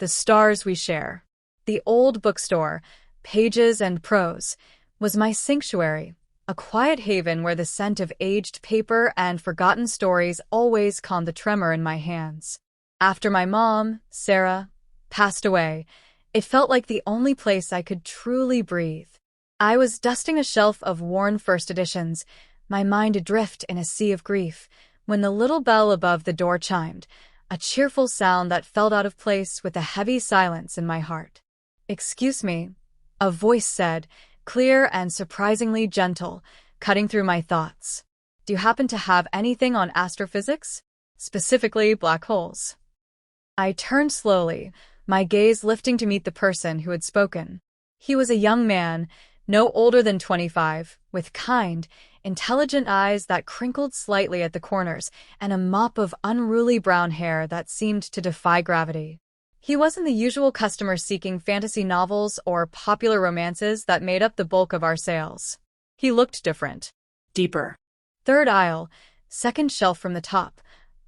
the stars we share. The old bookstore, pages and prose, was my sanctuary, a quiet haven where the scent of aged paper and forgotten stories always calmed the tremor in my hands. After my mom, Sarah, passed away, it felt like the only place I could truly breathe. I was dusting a shelf of worn first editions, my mind adrift in a sea of grief, when the little bell above the door chimed, a cheerful sound that felt out of place with a heavy silence in my heart. "Excuse me," a voice said, clear and surprisingly gentle, cutting through my thoughts. "Do you happen to have anything on astrophysics? Specifically black holes?" I turned slowly, my gaze lifting to meet the person who had spoken. He was a young man, no older than 25, with kind, intelligent eyes that crinkled slightly at the corners and a mop of unruly brown hair that seemed to defy gravity. He wasn't the usual customer seeking fantasy novels or popular romances that made up the bulk of our sales. He looked different. Deeper. "Third aisle, second shelf from the top,"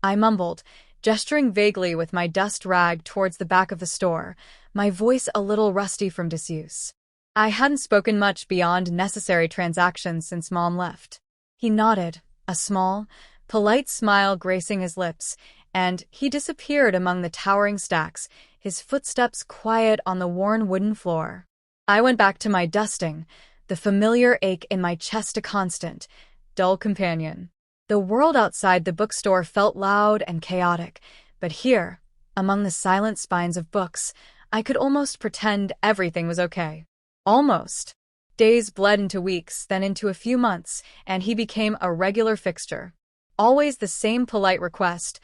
I mumbled, gesturing vaguely with my dust rag towards the back of the store, my voice a little rusty from disuse. I hadn't spoken much beyond necessary transactions since Mom left. He nodded, a small, polite smile gracing his lips, and he disappeared among the towering stacks, his footsteps quiet on the worn wooden floor. I went back to my dusting, the familiar ache in my chest a constant, dull companion. The world outside the bookstore felt loud and chaotic, but here, among the silent spines of books, I could almost pretend everything was okay. Almost. Days bled into weeks, then into a few months, and he became a regular fixture. Always the same polite request,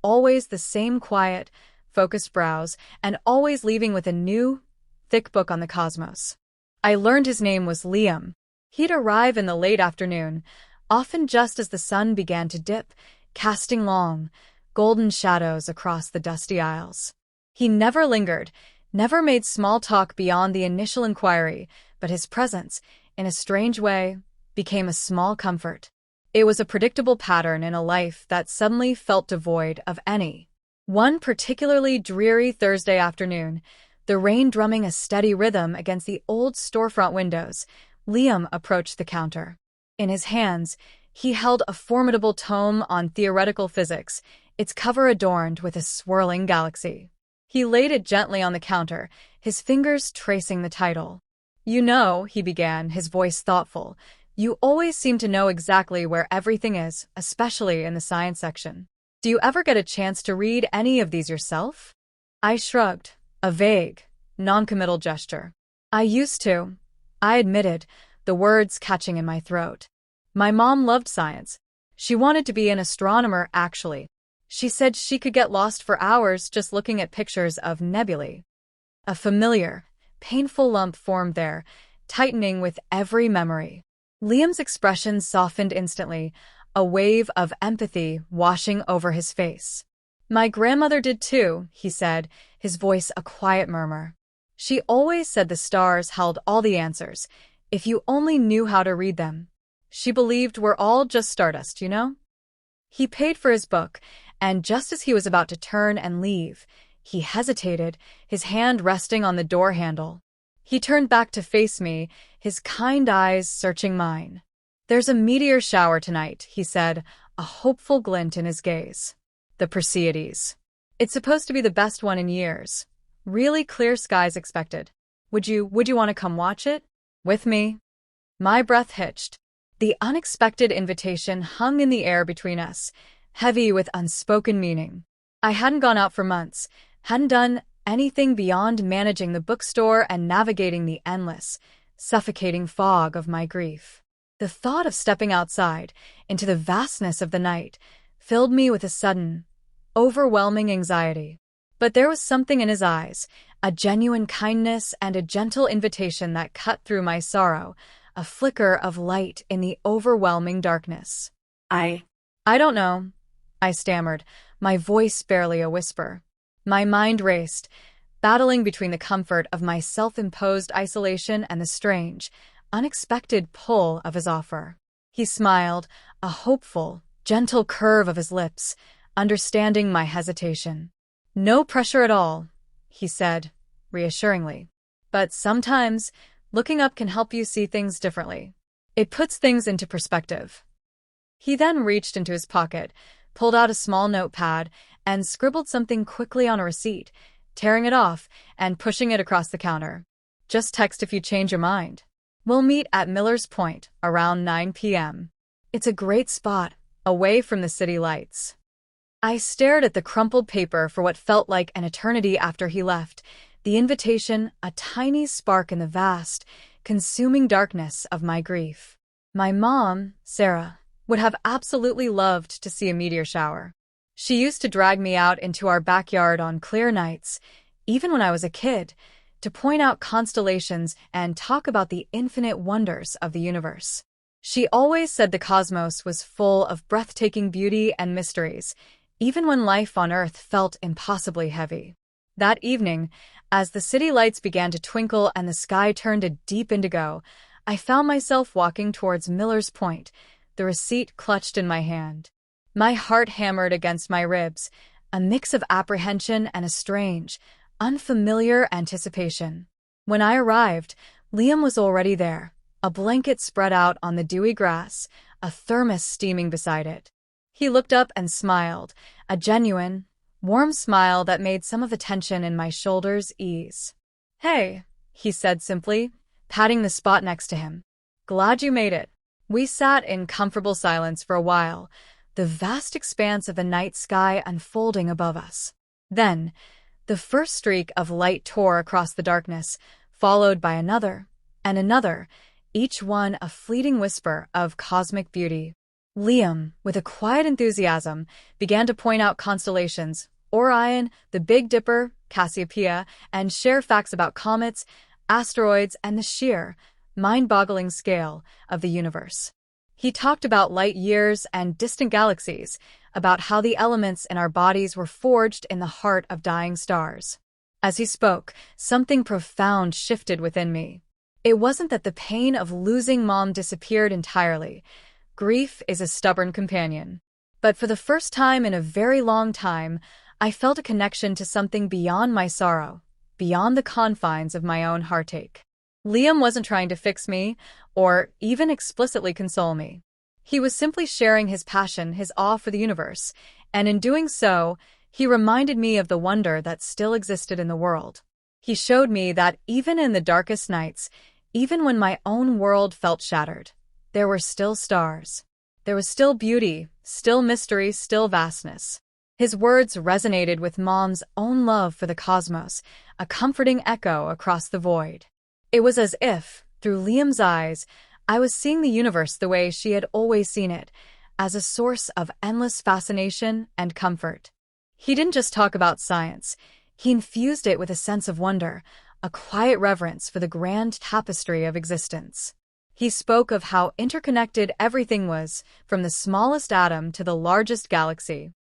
always the same quiet, focused brows, and always leaving with a new, thick book on the cosmos. I learned his name was Liam. He'd arrive in the late afternoon, often just as the sun began to dip, casting long, golden shadows across the dusty aisles. He never lingered, never made small talk beyond the initial inquiry, but his presence, in a strange way, became a small comfort. It was a predictable pattern in a life that suddenly felt devoid of any. One particularly dreary Thursday afternoon, the rain drumming a steady rhythm against the old storefront windows, Liam approached the counter. In his hands, he held a formidable tome on theoretical physics, its cover adorned with a swirling galaxy. He laid it gently on the counter, his fingers tracing the title. "You know," he began, his voice thoughtful, "you always seem to know exactly where everything is, especially in the science section. Do you ever get a chance to read any of these yourself?" I shrugged, a vague, noncommittal gesture. "I used to," I admitted, the words catching in my throat. "My mom loved science. She wanted to be an astronomer, actually. She said she could get lost for hours just looking at pictures of nebulae." A familiar, painful lump formed there, tightening with every memory. Liam's expression softened instantly, a wave of empathy washing over his face. "My grandmother did too," he said, his voice a quiet murmur. "She always said the stars held all the answers, if you only knew how to read them. She believed we're all just stardust, you know?" He paid for his book, and just as he was about to turn and leave, he hesitated, his hand resting on the door handle. He turned back to face me, his kind eyes searching mine. "There's a meteor shower tonight," he said, a hopeful glint in his gaze. "The Perseids. It's supposed to be the best one in years. Really clear skies expected. Would you want to come watch it? With me?" My breath hitched. The unexpected invitation hung in the air between us, heavy with unspoken meaning. I hadn't gone out for months, hadn't done anything beyond managing the bookstore and navigating the endless, suffocating fog of my grief. The thought of stepping outside, into the vastness of the night, filled me with a sudden, overwhelming anxiety. But there was something in his eyes, a genuine kindness and a gentle invitation that cut through my sorrow, a flicker of light in the overwhelming darkness. I don't know," I stammered, my voice barely a whisper. My mind raced, battling between the comfort of my self-imposed isolation and the strange, unexpected pull of his offer. He smiled, a hopeful, gentle curve of his lips, understanding my hesitation. "No pressure at all," he said, reassuringly. But sometimes, looking up can help you see things differently. It puts things into perspective. He then reached into his pocket, pulled out a small notepad, and scribbled something quickly on a receipt, tearing it off and pushing it across the counter. Just text if you change your mind. We'll meet at Miller's Point around 9 p.m. It's a great spot, away from the city lights. I stared at the crumpled paper for what felt like an eternity after he left, the invitation a tiny spark in the vast, consuming darkness of my grief. My mom, Sarah, would have absolutely loved to see a meteor shower. She used to drag me out into our backyard on clear nights, even when I was a kid, to point out constellations and talk about the infinite wonders of the universe. She always said the cosmos was full of breathtaking beauty and mysteries, even when life on Earth felt impossibly heavy. That evening, as the city lights began to twinkle and the sky turned a deep indigo, I found myself walking towards Miller's Point, the receipt clutched in my hand. My heart hammered against my ribs, a mix of apprehension and a strange, unfamiliar anticipation. When I arrived, Liam was already there, a blanket spread out on the dewy grass, a thermos steaming beside it. He looked up and smiled, a genuine, warm smile that made some of the tension in my shoulders ease. "Hey," he said simply, patting the spot next to him. "Glad you made it." We sat in comfortable silence for a while, the vast expanse of the night sky unfolding above us. Then, the first streak of light tore across the darkness, followed by another, and another, each one a fleeting whisper of cosmic beauty. Liam, with a quiet enthusiasm, began to point out constellations, Orion, the Big Dipper, Cassiopeia, and share facts about comets, asteroids, and the sheer, mind-boggling scale of the universe. He talked about light years and distant galaxies, about how the elements in our bodies were forged in the heart of dying stars. As he spoke, something profound shifted within me. It wasn't that the pain of losing Mom disappeared entirely. Grief is a stubborn companion. But for the first time in a very long time, I felt a connection to something beyond my sorrow, beyond the confines of my own heartache. Liam wasn't trying to fix me, or even explicitly console me. He was simply sharing his passion, his awe for the universe, and in doing so, he reminded me of the wonder that still existed in the world. He showed me that even in the darkest nights, even when my own world felt shattered, there were still stars. There was still beauty, still mystery, still vastness. His words resonated with Mom's own love for the cosmos, a comforting echo across the void. It was as if, through Liam's eyes, I was seeing the universe the way she had always seen it, as a source of endless fascination and comfort. He didn't just talk about science. He infused it with a sense of wonder, a quiet reverence for the grand tapestry of existence. He spoke of how interconnected everything was, from the smallest atom to the largest galaxy.